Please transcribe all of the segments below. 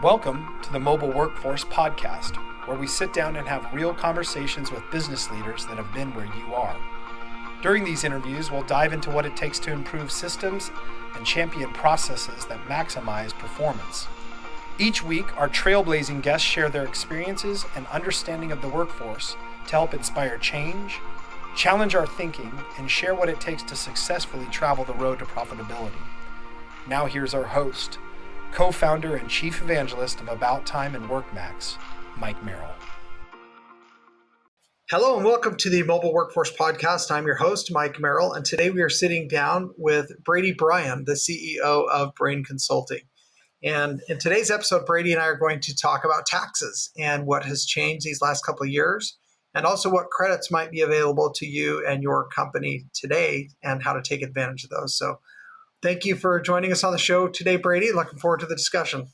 Welcome to the Mobile Workforce Podcast, where we sit down and have real conversations with business leaders that have been where you are. During these interviews, we'll dive into what it takes to improve systems and champion processes that maximize performance. Each week, our trailblazing guests share their experiences and understanding of the workforce to help inspire change, challenge our thinking, and share what it takes to successfully travel the road to profitability. Now here's our host, co-founder and chief evangelist of About Time and WorkMax, Mike Merrill. Hello and welcome to the Mobile Workforce Podcast. I'm your host, Mike Merrill, and today we are sitting down with Brady Bryan, the CEO of Brain Consulting. And in today's episode, Brady and I are going to talk about taxes and what has changed these last couple of years, and also what credits might be available to you and your company today and how to take advantage of those. So thank you for joining us on the show today, Brady. Looking forward to the discussion.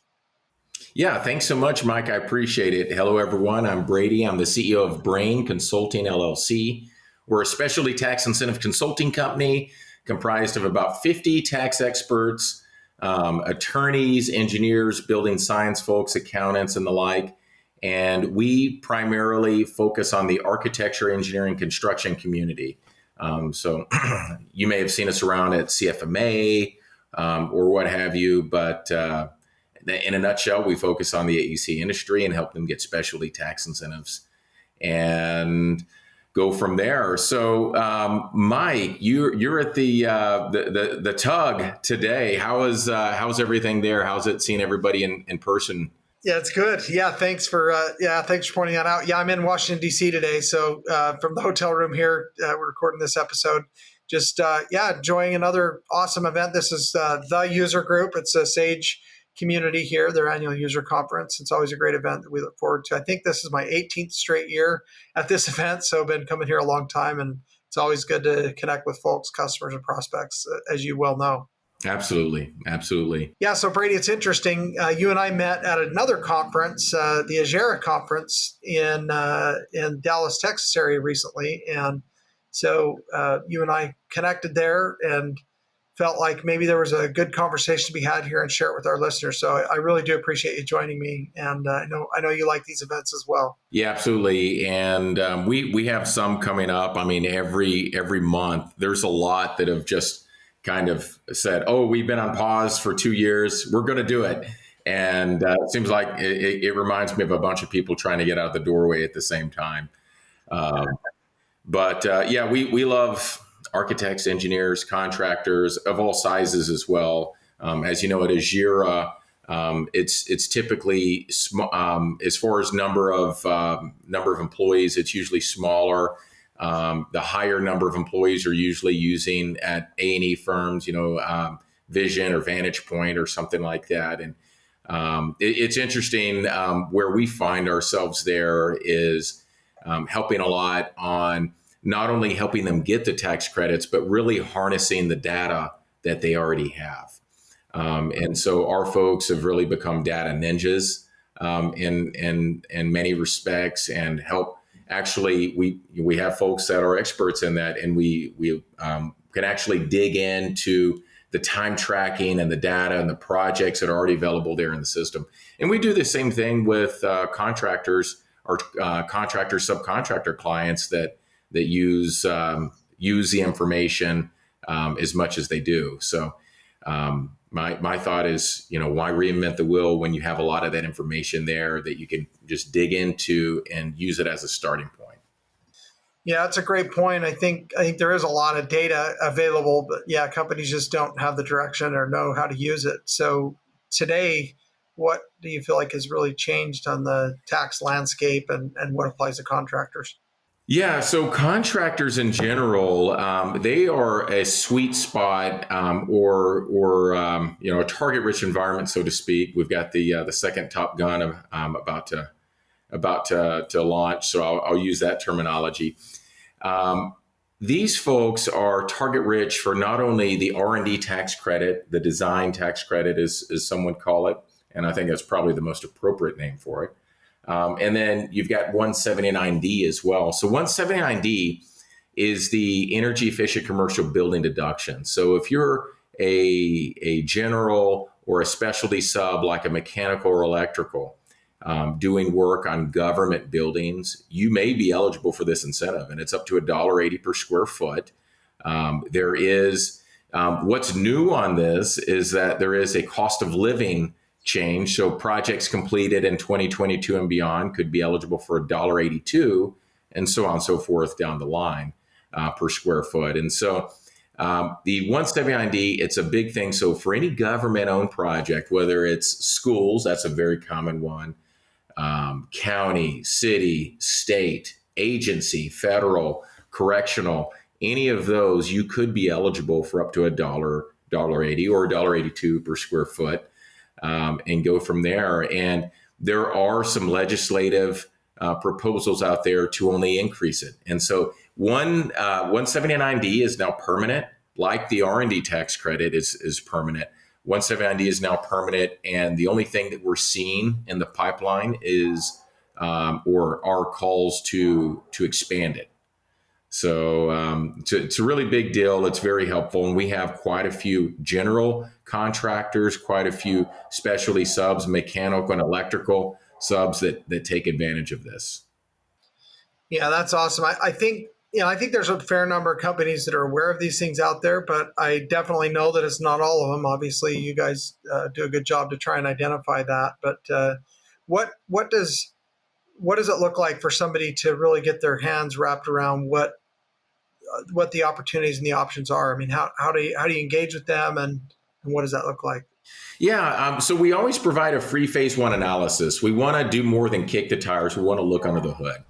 Yeah, thanks so much, Mike. I appreciate it. Hello, everyone. I'm Brady. I'm the CEO of Brain Consulting, LLC. We're a specialty tax incentive consulting company comprised of about 50 tax experts, attorneys, engineers, building science folks, accountants, and the like. And we primarily focus on the architecture, engineering, construction community. So you may have seen us around at CFMA or what have you, but in a nutshell, we focus on the AEC industry and help them get specialty tax incentives and go from there. So, Mike, you're at the tug today. How's everything there? How's it seeing everybody in person? Yeah, it's good. Yeah, thanks for pointing that out. Yeah, I'm in Washington D.C. today, so from the hotel room here, we're recording this episode. Just enjoying another awesome event. This is the user group. It's a Sage community here, their annual user conference. It's always a great event that we look forward to. I think this is my 18th straight year at this event, so I've been coming here a long time, and it's always good to connect with folks, customers, and prospects, as you well know. Absolutely. Yeah, so Brady, it's interesting. You and I met at another conference, the Agera conference in Dallas, Texas area recently, and so you and I connected there and felt like maybe there was a good conversation to be had here and share it with our listeners. So I really do appreciate you joining me, and I know you like these events as well. Yeah, absolutely. And we have some coming up. I mean, every month there's a lot that have just kind of said, "Oh, we've been on pause for 2 years. We're going to do it." And it seems like it reminds me of a bunch of people trying to get out the doorway at the same time. We love architects, engineers, contractors of all sizes as well. As you know, at Agera, it's typically as far as number of employees, it's usually smaller. The higher number of employees are usually using at A&E firms, Vision or Vantage Point or something like that. And it's interesting where we find ourselves there is helping a lot on not only helping them get the tax credits, but really harnessing the data that they already have. And so our folks have really become data ninjas in many respects and help. Actually, we have folks that are experts in that, and we can actually dig into the time tracking and the data and the projects that are already available there in the system. And we do the same thing with contractors or subcontractor clients that use the information as much as they do. So my thought is, why reinvent the wheel when you have a lot of that information there that you can just dig into and use it as a starting point? Yeah, that's a great point. I think there is a lot of data available, but yeah, companies just don't have the direction or know how to use it. So today, what do you feel like has really changed on the tax landscape and what applies to contractors? Yeah, so contractors in general, they are a sweet spot or a target-rich environment, so to speak. We've got the second Top Gun about to launch, so I'll use that terminology. These folks are target-rich for not only the R&D tax credit, the design tax credit, as some would call it, and I think that's probably the most appropriate name for it. And then you've got 179D as well. So 179D is the energy efficient commercial building deduction. So if you're a general or a specialty sub like a mechanical or electrical, doing work on government buildings, you may be eligible for this incentive, and it's up to $1.80 per square foot. There is what's new on this is that there is a cost of living change. So projects completed in 2022 and beyond could be eligible for $1.82, and so on and so forth down the line per square foot. And so the 179D, it's a big thing. So for any government-owned project, whether it's schools, that's a very common one, county, city, state, agency, federal, correctional, any of those, you could be eligible for up to $1.80 or $1.82 per square foot, and go from there. And there are some legislative proposals out there to only increase it. And so 179D is now permanent, like the R&D tax credit is permanent. 179D is now permanent, and the only thing that we're seeing in the pipeline is or are calls to expand it. So it's a really big deal. It's very helpful, and we have quite a few general contractors, quite a few specialty subs, mechanical and electrical subs that take advantage of this. Yeah, that's awesome. I think there's a fair number of companies that are aware of these things out there, but I definitely know that it's not all of them. Obviously, you guys do a good job to try and identify that. But what does it look like for somebody to really get their hands wrapped around what the opportunities and the options are? I mean, how do you engage with them, and what does that look like? Yeah, so we always provide a free phase one analysis. We want to do more than kick the tires. We want to look under the hood.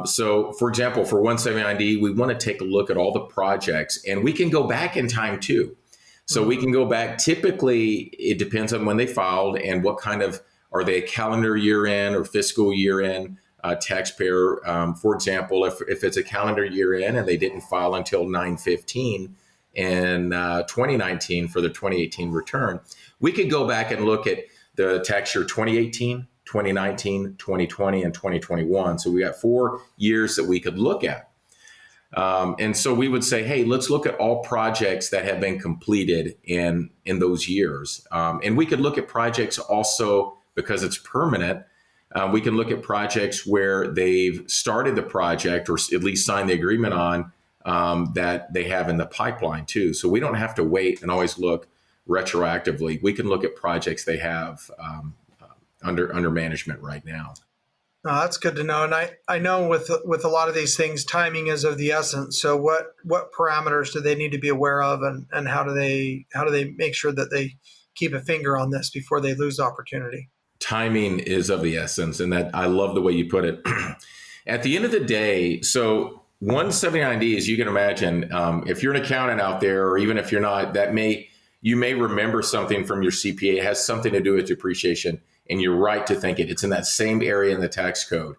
So, for example, for 179D, we want to take a look at all the projects, and we can go back in time too. So we can go back. Typically, it depends on when they filed and what kind of, are they a calendar year in or fiscal year in taxpayer. For example, if it's a calendar year in and they didn't file until 9/15 in 2019 for the 2018 return, we could go back and look at the tax year 2018, 2019, 2020, and 2021. So we got 4 years that we could look at. And so we would say, hey, let's look at all projects that have been completed in those years. And we could look at projects also, because it's permanent, we can look at projects where they've started the project or at least signed the agreement on that they have in the pipeline too. So we don't have to wait and always look retroactively. We can look at projects they have under management right now. Oh, that's good to know. And I know with a lot of these things, timing is of the essence. So what parameters do they need to be aware of, and how do they make sure that they keep a finger on this before they lose opportunity? Timing is of the essence, and that I love the way you put it. At the end of the day, so 179D, as you can imagine, if you're an accountant out there, or even if you're not, you may remember something from your CPA. It has something to do with depreciation. And you're right to think it's in that same area in the tax code.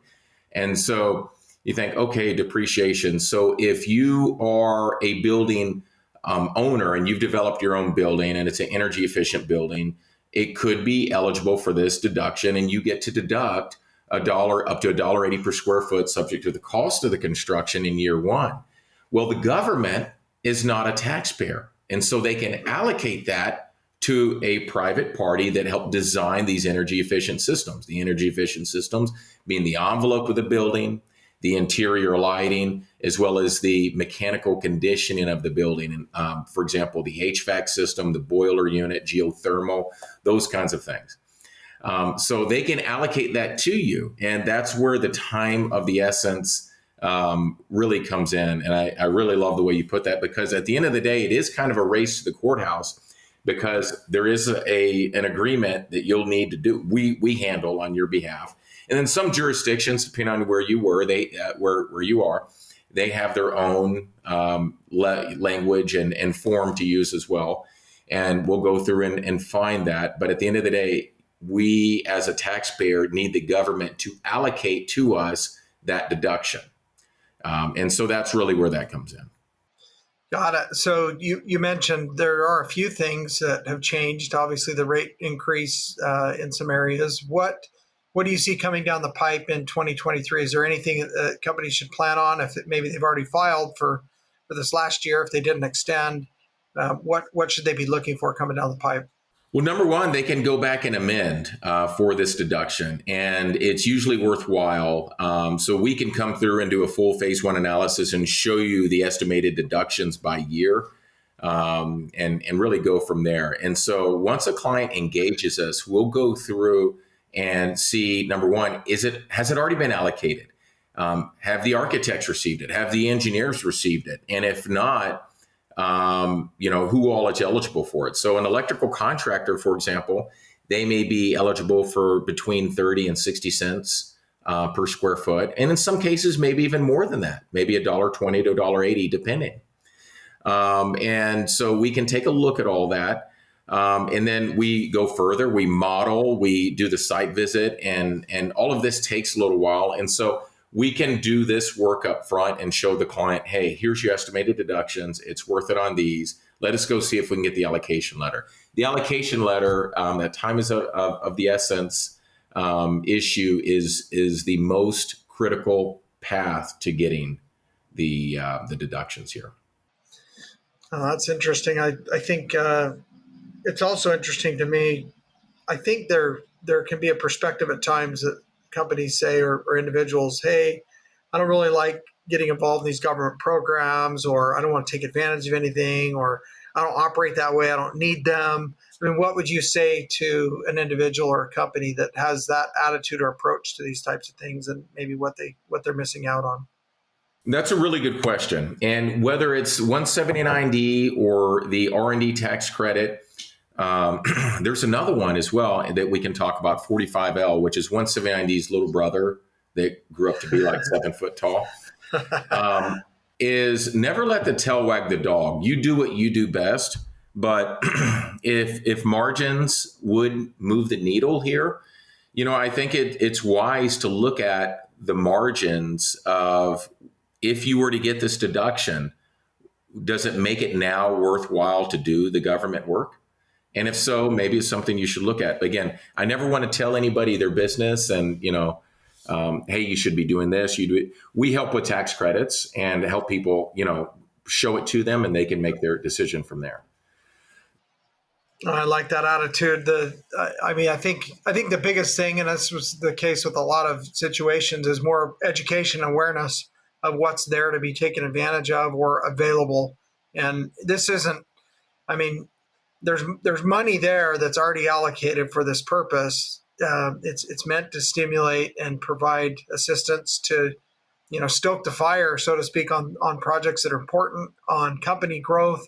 And so you think, okay, depreciation. So if you are a building owner and you've developed your own building and it's an energy efficient building, it could be eligible for this deduction, and you get to deduct up to $1.80 per square foot, subject to the cost of the construction in year one. Well, the government is not a taxpayer, and so they can allocate that to a private party that helped design these energy efficient systems. The energy efficient systems being the envelope of the building, the interior lighting, as well as the mechanical conditioning of the building. And for example, the HVAC system, the boiler unit, geothermal, those kinds of things. So they can allocate that to you. And that's where the time of the essence really comes in. And I really love the way you put that, because at the end of the day, it is kind of a race to the courthouse, because there is an agreement that you'll need to do. We handle on your behalf, and then some jurisdictions, depending on where you were, where you are, they have their own language and form to use as well. And we'll go through and find that. But at the end of the day, we as a taxpayer need the government to allocate to us that deduction, and so that's really where that comes in. Got it. So you mentioned there are a few things that have changed. Obviously, the rate increase in some areas. What do you see coming down the pipe in 2023? Is there anything that companies should plan on if maybe they've already filed for this last year, if they didn't extend? What should they be looking for coming down the pipe? Well, number one, they can go back and amend for this deduction, and it's usually worthwhile. So we can come through and do a full phase one analysis and show you the estimated deductions by year, and really go from there. And so once a client engages us, we'll go through and see, number one, has it already been allocated? Have the architects received it? Have the engineers received it? And if not, who all is eligible for it. So an electrical contractor, for example, they may be eligible for between 30 and 60 cents per square foot. And in some cases, maybe even more than that, maybe $1.20 to $1.80, depending. And so we can take a look at all that. And then we go further, we model, we do the site visit, and all of this takes a little while. And so we can do this work up front and show the client, hey, here's your estimated deductions. It's worth it on these. Let us go see if we can get the allocation letter. The allocation letter, that time is of the essence issue is the most critical path to getting the deductions here. Oh, that's interesting. I think it's also interesting to me. I think there can be a perspective at times that companies say, or individuals, hey, I don't really like getting involved in these government programs, or I don't want to take advantage of anything, or I don't operate that way. I don't need them. I mean, what would you say to an individual or a company that has that attitude or approach to these types of things, and maybe what they're missing out on? That's a really good question. And whether it's 179D or the R&D tax credit, there's another one as well that we can talk about, 45L, which is 179D's little brother that grew up to be like 7 foot tall, is never let the tail wag the dog. You do what you do best. But if margins would move the needle here, I think it's wise to look at the margins of, if you were to get this deduction, does it make it now worthwhile to do the government work? And if so, maybe it's something you should look at. Again, I never want to tell anybody their business and, hey, you should be doing this. You do it. We help with tax credits and help people, show it to them, and they can make their decision from there. I like that attitude. I think the biggest thing, and this was the case with a lot of situations, is more education awareness of what's there to be taken advantage of or available. And this isn't, there's money there that's already allocated for this purpose. It's meant to stimulate and provide assistance to, stoke the fire, so to speak, on projects that are important, on company growth,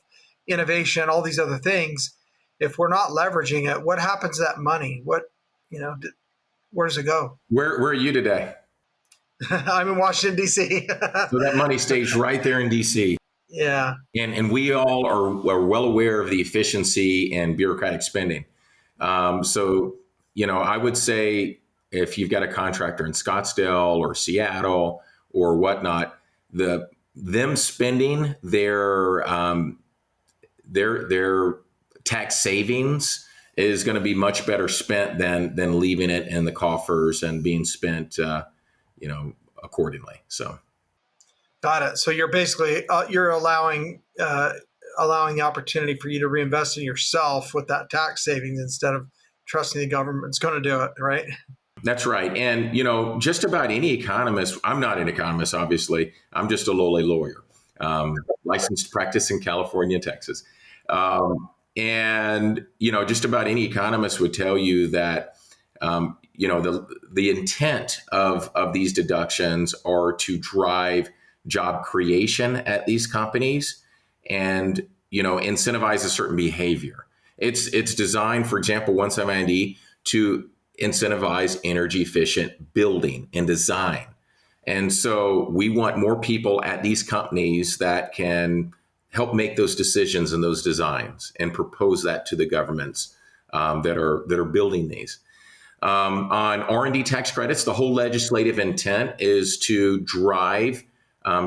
innovation, all these other things. If we're not leveraging it, what happens to that money? Where does it go? Where are you today? I'm in Washington, D.C. So that money stays right there in D.C. Yeah. And we all are well aware of the efficiency and bureaucratic spending. So, I would say if you've got a contractor in Scottsdale or Seattle or whatnot, them spending their tax savings is going to be much better spent than leaving it in the coffers and being spent, accordingly. So. Got it. So you're basically you're allowing the opportunity for you to reinvest in yourself with that tax savings instead of trusting the government's going to do it, right? That's right. And, just about any economist, I'm not an economist, obviously. I'm just a lowly lawyer, licensed to practice in California and Texas. And, just about any economist would tell you that, the intent of these deductions are to drive job creation at these companies and, incentivize a certain behavior. It's designed, for example, 179D to incentivize energy efficient building and design. And so we want more people at these companies that can help make those decisions and those designs and propose that to the governments that are building these. On R&D tax credits, the whole legislative intent is to drive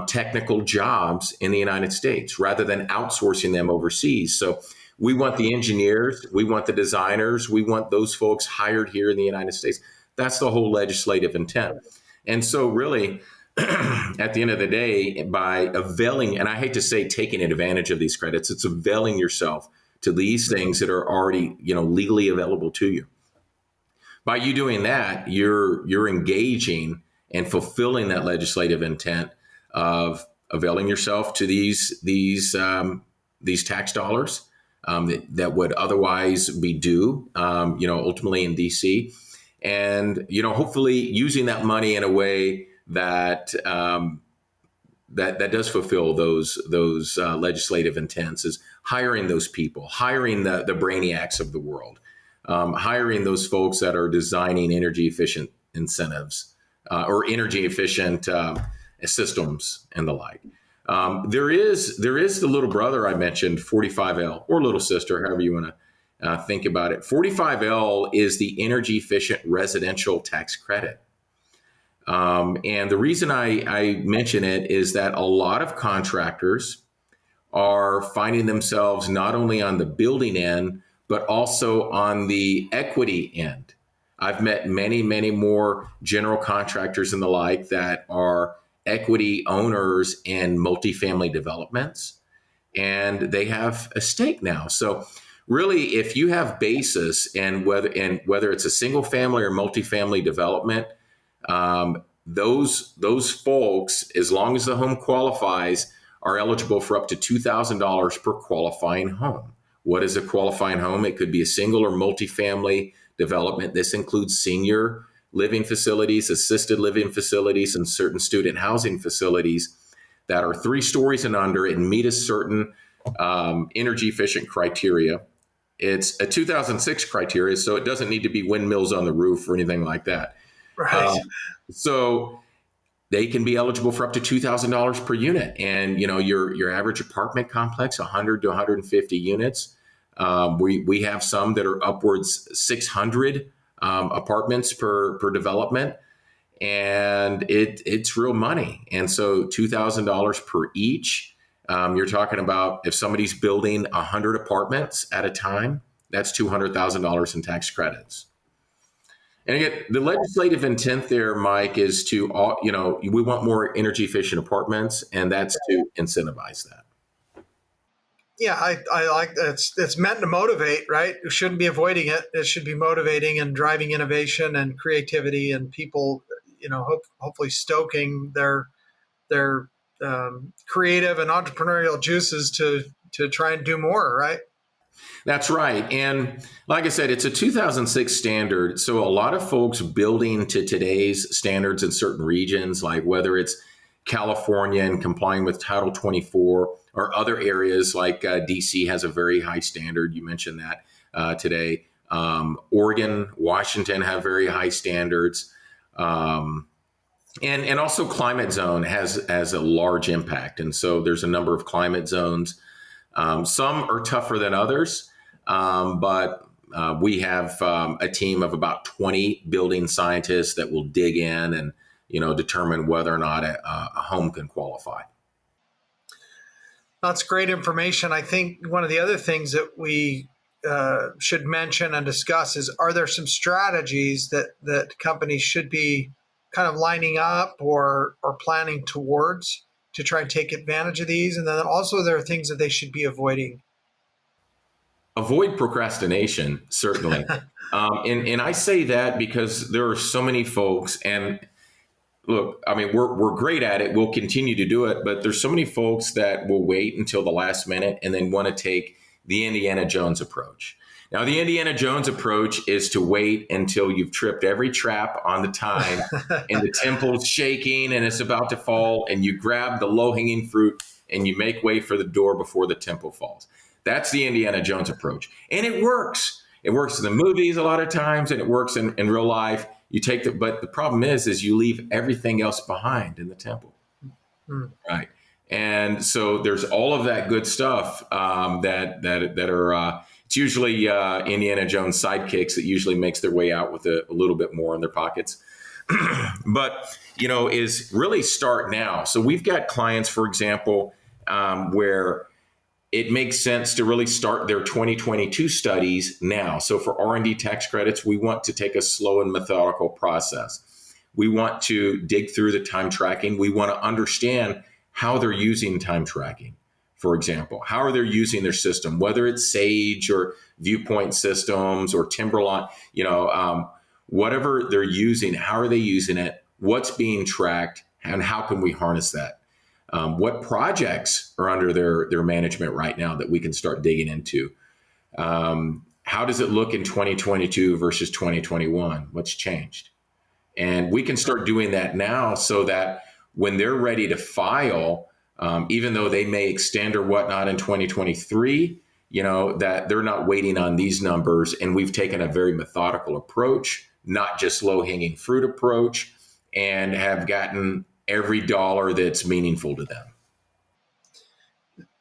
technical jobs in the United States rather than outsourcing them overseas. So we want the engineers, we want the designers, we want those folks hired here in the United States. That's the whole legislative intent. And so really, at the end of the day, by availing, and I hate to say taking advantage of these credits, it's availing yourself to these things that are already, legally available to you. By you doing that, you're engaging and fulfilling that legislative intent of availing yourself to these tax dollars that would otherwise be due, ultimately in DC, and hopefully using that money in a way that that does fulfill those legislative intents, is hiring those people, hiring the brainiacs of the world, hiring those folks that are designing energy efficient incentives or energy efficient systems and the like. There is the little brother I mentioned, 45L, or little sister, however you want to think about it. 45L is the energy efficient residential tax credit. And the reason I mention it is that a lot of contractors are finding themselves not only on the building end, but also on the equity end. I've met many, many more general contractors and the like that are equity owners in multifamily developments, and they have a stake now. So really, if you have basis and whether it's a single family or multifamily development, those folks, as long as the home qualifies, are eligible for up to $2,000 per qualifying home. What is a qualifying home? It could be a single or multifamily development. This includes senior living facilities, assisted living facilities, and certain student housing facilities that are 3 stories and under and meet a certain energy efficient criteria. It's a 2006 criteria, so it doesn't need to be windmills on the roof or anything like that. Right. So they can be eligible for up to $2,000 per unit. And, your average apartment complex, 100 to 150 units. We have some that are upwards 600 apartments per development. And it's real money. And so $2,000 per each. You're talking about if somebody's building 100 apartments at a time, that's $200,000 in tax credits. And again, the legislative intent there, Mike, is to, we want more energy efficient apartments, and that's to incentivize that. Yeah, I like that. It's meant to motivate, right? You shouldn't be avoiding it. It should be motivating and driving innovation and creativity, and people, hopefully stoking their creative and entrepreneurial juices to try and do more, right? That's right. And like I said, it's a 2006 standard. So a lot of folks building to today's standards in certain regions, like whether it's California and complying with Title 24 or other areas like DC has a very high standard. You mentioned that today. Oregon, Washington have very high standards. And also Climate Zone has a large impact. And so there's a number of climate zones. Some are tougher than others, but we have a team of about 20 building scientists that will dig in and determine whether or not a home can qualify. That's great information. I think one of the other things that we should mention and discuss is, are there some strategies that companies should be kind of lining up or planning towards to try and take advantage of these? And then also there are things that they should be avoiding. Avoid procrastination, certainly. And I say that because there are so many folks, and look, I mean, we're great at it. We'll continue to do it, but there's so many folks that will wait until the last minute and then want to take the Indiana Jones approach. Now, the Indiana Jones approach is to wait until you've tripped every trap on the time and the temple's shaking and it's about to fall, and you grab the low-hanging fruit and you make way for the door before the temple falls. That's the Indiana Jones approach. And it works. It works in the movies a lot of times, and it works in real life. But the problem is you leave everything else behind in the temple. Right. And so there's all of that good stuff that are, it's usually Indiana Jones sidekicks that usually makes their way out with a little bit more in their pockets. But, is really start now. So we've got clients, for example, where it makes sense to really start their 2022 studies now. So for R&D tax credits, we want to take a slow and methodical process. We want to dig through the time tracking. We want to understand how they're using time tracking. for example. How are they using their system, whether it's Sage or Viewpoint Systems or Timberline, whatever they're using, how are they using it? What's being tracked, and how can we harness that? What projects are under their management right now that we can start digging into? How does it look in 2022 versus 2021? What's changed? And we can start doing that now so that when they're ready to file, even though they may extend or whatnot in 2023, that they're not waiting on these numbers. And we've taken a very methodical approach, not just low-hanging fruit approach, and have gotten every dollar that's meaningful to them.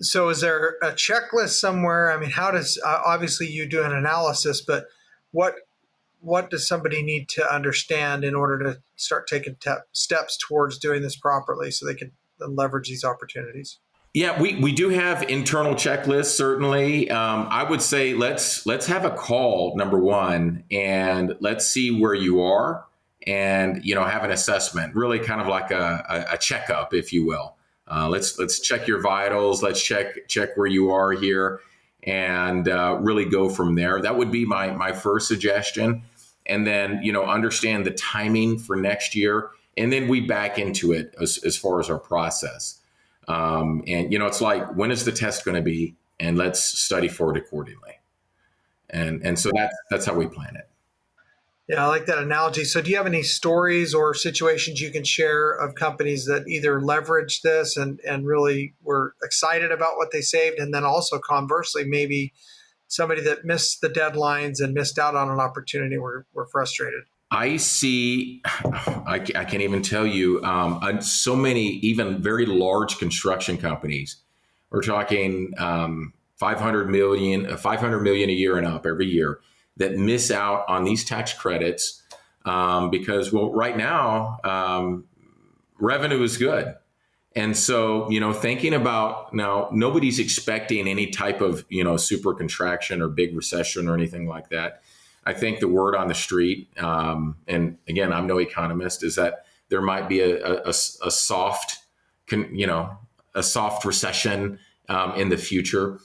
So is there a checklist somewhere? I mean, how does, obviously you do an analysis, but what does somebody need to understand in order to start taking steps towards doing this properly so they can leverage these opportunities? Yeah, we do have internal checklists, certainly. I would say let's have a call, number one, and let's see where you are and, have an assessment, really kind of like a checkup, if you will. Let's check your vitals. Let's check where you are here and really go from there. That would be my first suggestion. And then, understand the timing for next year. And then we back into it as far as our process. And, it's like, when is the test going to be? And let's study for it accordingly. And so that's how we plan it. Yeah, I like that analogy. So do you have any stories or situations you can share of companies that either leveraged this and really were excited about what they saved? And then also conversely, maybe somebody that missed the deadlines and missed out on an opportunity were frustrated? I see, I can't even tell you, so many, even very large construction companies. We're talking 500 million a year and up every year that miss out on these tax credits because, right now, revenue is good. And so, thinking about now, nobody's expecting any type of, super contraction or big recession or anything like that. I think the word on the street, and again, I'm no economist, is that there might be a soft, a soft recession in the future,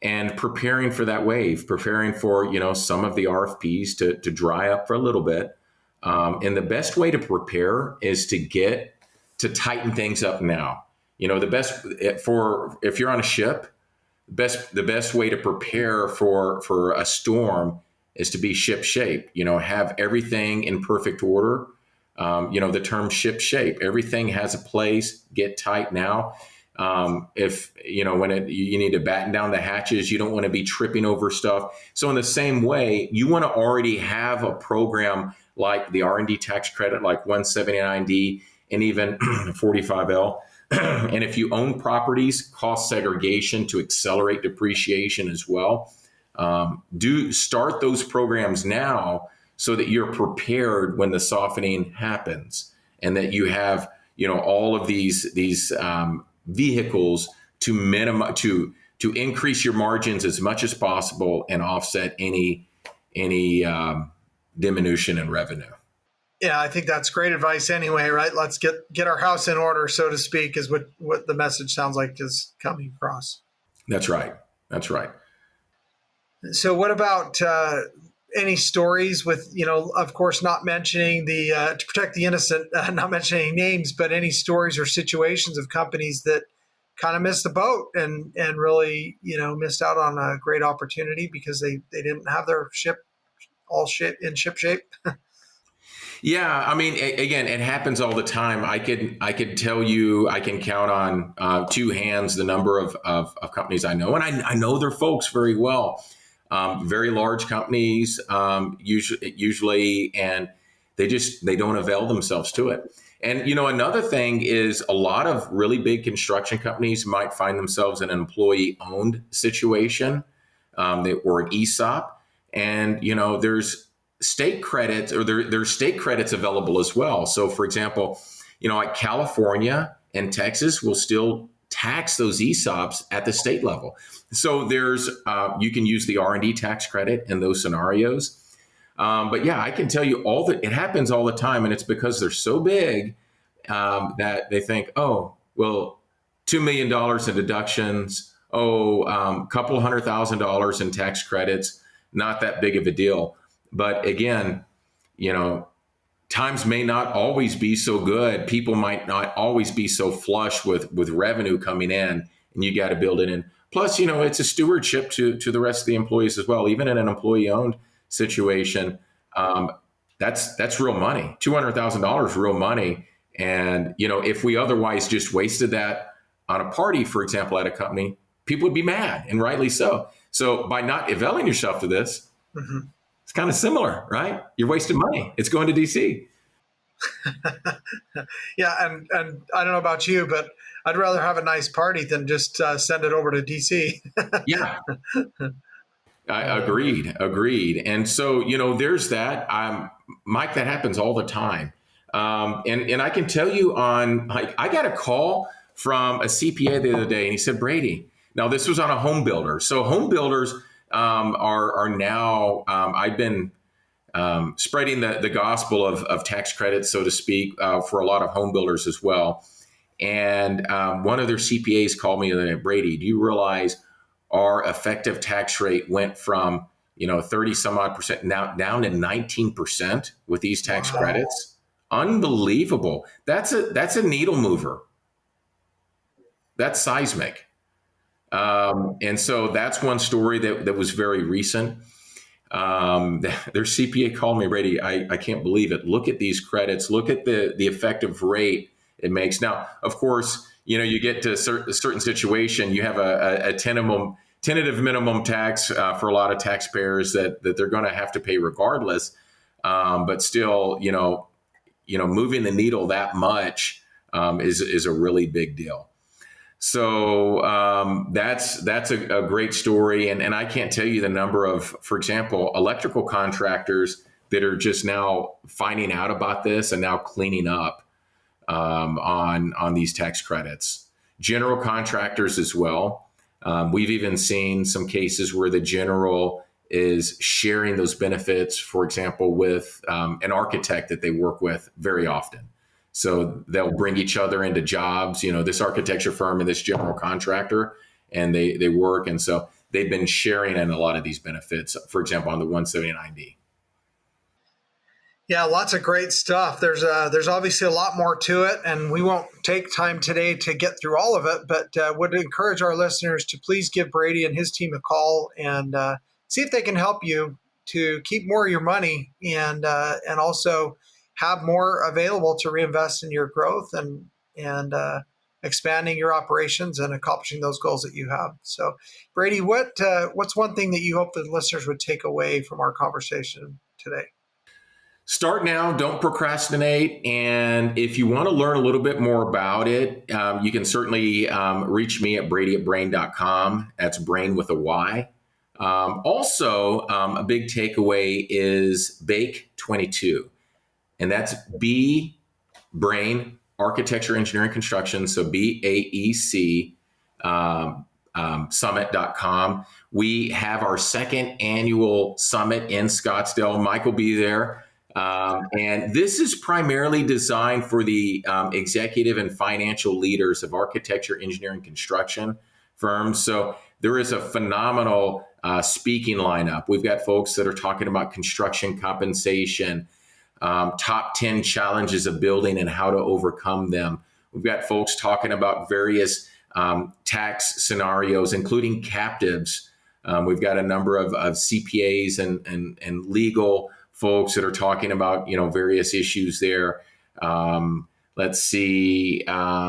and preparing for that wave, preparing for, some of the RFPs to dry up for a little bit. And the best way to prepare is to tighten things up now. The best if you're on a ship, the best way to prepare for a storm is to be ship shape, have everything in perfect order. The term ship shape, everything has a place, get tight now. If, when you need to batten down the hatches, you don't want to be tripping over stuff. So in the same way, you want to already have a program like the R&D tax credit, like 179D and even 45L. And if you own properties, cost segregation to accelerate depreciation as well. Do start those programs now so that you're prepared when the softening happens, and that you have, all of these vehicles to minimize, to increase your margins as much as possible and offset any diminution in revenue. Yeah, I think that's great advice anyway, right? Let's get our house in order, so to speak, is what the message sounds like is coming across. That's right. That's right. So what about any stories with, of course, not mentioning to protect the innocent, not mentioning names, but any stories or situations of companies that kind of missed the boat and really, missed out on a great opportunity because they didn't have their ship in ship shape? Yeah, I mean, again, it happens all the time. I could tell you, I can count on two hands the number of companies I know, and I know their folks very well. Very large companies, usually, and they don't avail themselves to it. And another thing is a lot of really big construction companies might find themselves in an employee-owned situation, or an ESOP, and there's state credits, or there's state credits available as well. So, for example, like California and Texas will still tax those ESOPs at the state level. So there's you can use the R&D tax credit in those scenarios. But yeah, I can tell you it happens all the time, and it's because they're so big that they think, oh, well, $2 million in deductions, couple $100,000 in tax credits, not that big of a deal. But again, times may not always be so good. People might not always be so flush with revenue coming in, and you got to build it in. Plus, it's a stewardship to the rest of the employees as well. Even in an employee-owned situation, that's real money. $200,000 real money. And, if we otherwise just wasted that on a party, for example, at a company, people would be mad, and rightly so. So by not availing yourself to this, it's kind of similar, right? You're wasting money. It's going to DC. Yeah. And I don't know about you, but I'd rather have a nice party than just send it over to DC. Yeah. Agreed. And so, there's that. Mike, that happens all the time. And I can tell you I got a call from a CPA the other day, and he said, Brady, now this was on a home builder. So home builders are now, I've been spreading the gospel of tax credits, so to speak, for a lot of home builders as well. And one of their CPAs called me and said, Brady, do you realize our effective tax rate went from 30 some odd percent now down to 19% with these tax credits? Unbelievable. That's a needle mover. That's seismic. And so that's one story that was very recent. Their CPA called me, Brady, I can't believe it. Look at these credits. Look at the effective rate it makes. Now, of course, you get to a certain situation, you have a tentative minimum tax for a lot of taxpayers that they're going to have to pay regardless. But still, moving the needle that much is a really big deal. So that's a great story. And I can't tell you the number of, for example, electrical contractors that are just now finding out about this and now cleaning up on these tax credits. General contractors as well. We've even seen some cases where the general is sharing those benefits, for example, with an architect that they work with very often. So they'll bring each other into jobs, this architecture firm and this general contractor, and they work. And so they've been sharing in a lot of these benefits, for example, on the 179D. Yeah, lots of great stuff. There's obviously a lot more to it, and we won't take time today to get through all of it, but would encourage our listeners to please give Brady and his team a call and see if they can help you to keep more of your money and also have more available to reinvest in your growth and expanding your operations and accomplishing those goals that you have. So, Brady, what's one thing that you hope the listeners would take away from our conversation today? Start now, don't procrastinate. And if you want to learn a little bit more about it, you can certainly reach me at brady@brain.com. That's brain with a Y. Also, a big takeaway is BAKE 22. And that's B Brain Architecture, Engineering, Construction. So BAEC summit.com. We have our second annual summit in Scottsdale. Mike will be there. And this is primarily designed for the executive and financial leaders of architecture, engineering, construction firms. So there is a phenomenal speaking lineup. We've got folks that are talking about construction compensation, top 10 challenges of building and how to overcome them. We've got folks talking about various tax scenarios, including captives. We've got a number of CPAs and legal folks that are talking about, various issues there. Let's see, a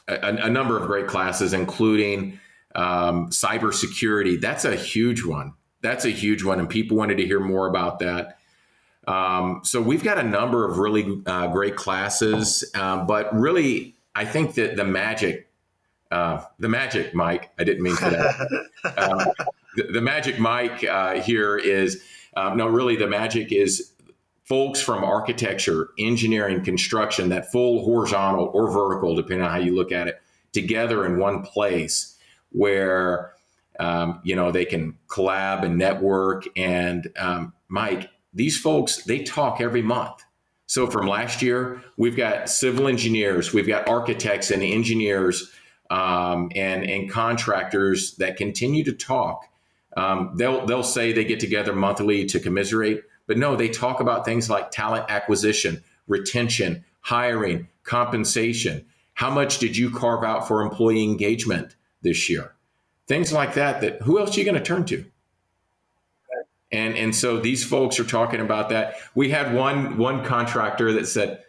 number of great classes, including cybersecurity. That's a huge one. And people wanted to hear more about that. So we've got a number of really great classes, but really, I think that the magic, Mike, I didn't mean for that. The magic, Mike, here is, the magic is folks from architecture, engineering, construction, that full horizontal or vertical, depending on how you look at it, together in one place where, they can collab and network. And Mike, these folks, they talk every month. So from last year, we've got civil engineers, we've got architects and engineers and contractors that continue to talk. They'll say they get together monthly to commiserate, but no, they talk about things like talent acquisition, retention, hiring, compensation. How much did you carve out for employee engagement this year? Things like that who else are you going to turn to? And so these folks are talking about that. We had one contractor that said,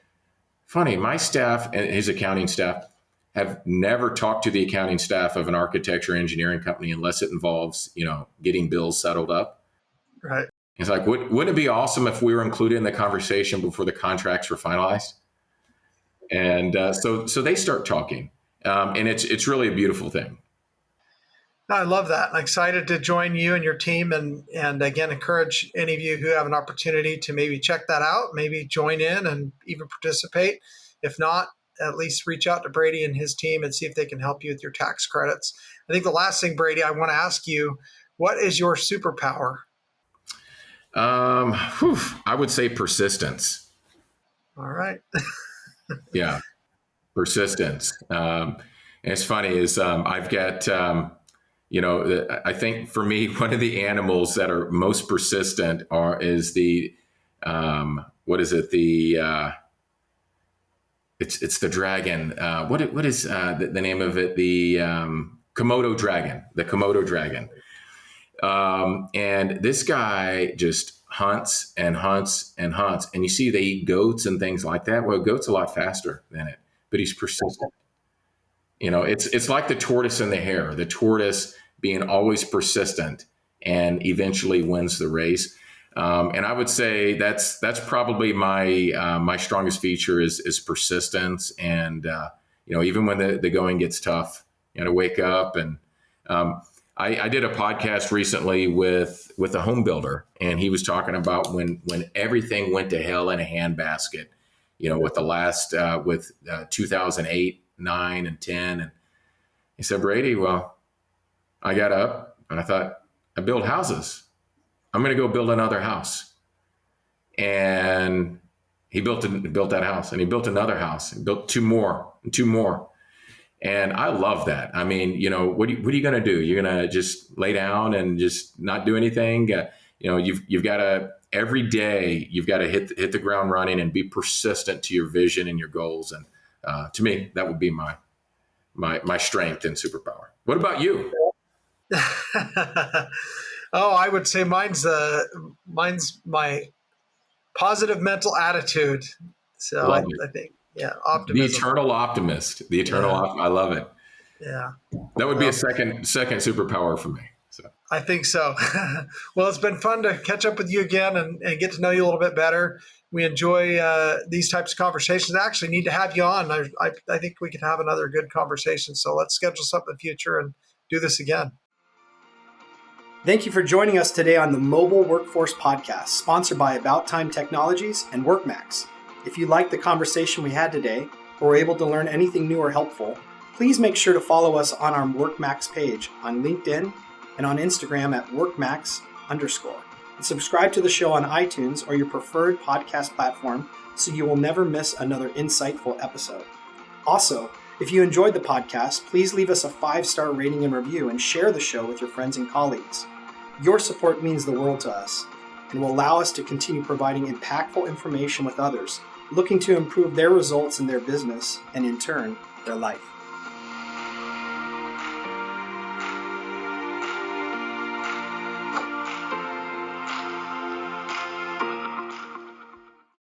funny, my staff and his accounting staff have never talked to the accounting staff of an architecture engineering company unless it involves, getting bills settled up. Right. It's like, wouldn't it be awesome if we were included in the conversation before the contracts were finalized? And so they start talking, and it's really a beautiful thing. I love that. I'm excited to join you and your team, and again, encourage any of you who have an opportunity to maybe check that out, maybe join in and even participate. If not, at least reach out to Brady and his team and see if they can help you with your tax credits. I think the last thing, Brady, I want to ask you, what is your superpower? I would say persistence. All right. Yeah, persistence. And it's funny is I've got, I think for me, one of the animals that are most persistent is the, it's the dragon. What is the name of it? The Komodo dragon. The Komodo dragon. And this guy just hunts and hunts and hunts. And you see they eat goats and things like that. Well, a goat's a lot faster than it, but he's persistent. It's like the tortoise and the hare. The tortoise being always persistent and eventually wins the race. And I would say that's probably my strongest feature is persistence. And even when the going gets tough, you got to wake up. And I did a podcast recently with a home builder, and he was talking about when everything went to hell in a handbasket. With the last with 2008, 9, and 10, and he said, Brady, well, I got up and I thought, I build houses. I'm going to go build another house. And he built that house, and he built another house, and built two more. And I love that. I mean, what are you going to do? You're going to just lay down and just not do anything? You've got to, every day, you've got to hit the ground running and be persistent to your vision and your goals. And to me, that would be my strength and superpower. What about you? I would say mine's my positive mental attitude. So I think, optimism. The eternal optimist. I love it. Yeah. That would be a second superpower for me. So I think so. Well, it's been fun to catch up with you again and get to know you a little bit better. We enjoy these types of conversations. I actually need to have you on. I think we could have another good conversation. So let's schedule something in the future and do this again. Thank you for joining us today on the Mobile Workforce Podcast, sponsored by About Time Technologies and WorkMax. If you liked the conversation we had today, or were able to learn anything new or helpful, please make sure to follow us on our WorkMax page on LinkedIn and on Instagram at WorkMax_. And subscribe to the show on iTunes or your preferred podcast platform so you will never miss another insightful episode. Also, if you enjoyed the podcast, please leave us a 5-star rating and review and share the show with your friends and colleagues. Your support means the world to us and will allow us to continue providing impactful information with others looking to improve their results in their business and, in turn, their life.